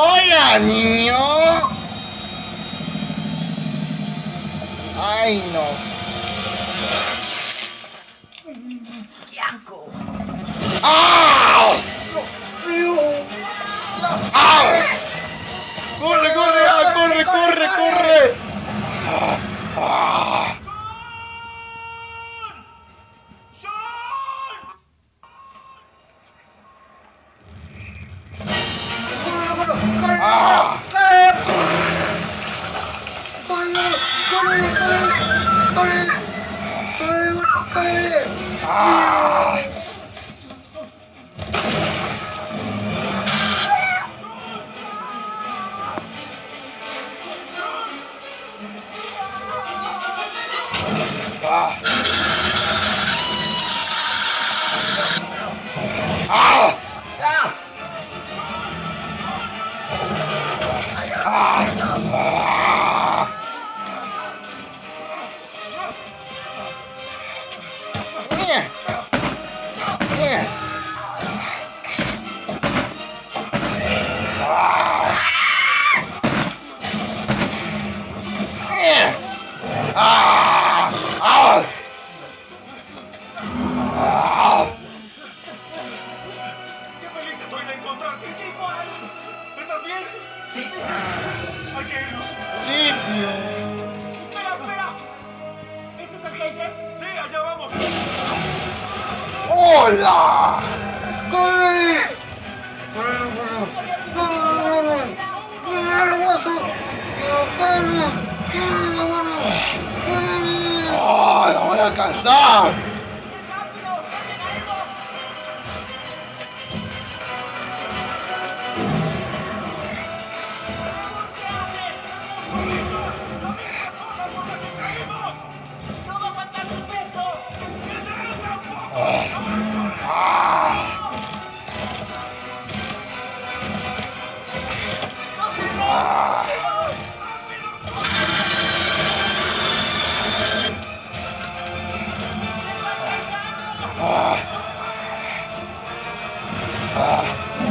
Hola, niño. Ay, no. ¡Qué asco! ¡Ah! ¡Ah! ¡Corre, corre! ¡Ah, corre, corre, corre! ¡Ah! ¡Ah! ¡Ah! ¡Ah! ¡Ah! ¡Ah! ¡Qué feliz estoy de encontrarte! ¿Estás bien? Sí, Hay que irnos. sí, tío. ¡Espera, espera! ¿Ese es el geyser? Sí, allá vamos. ¡Hola! ¡Ah! ¡No voy a alcanzar! ¡Rápido! ¡Venga! ¿Qué haces? ¡La misma cosa por la que caímos! ¡No va a aguantar tu peso! ¡Detrás tampoco! ¡No se rompa!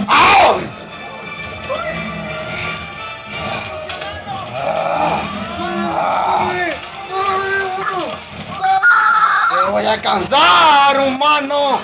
¡Au! ¡Te voy a alcanzar, humano!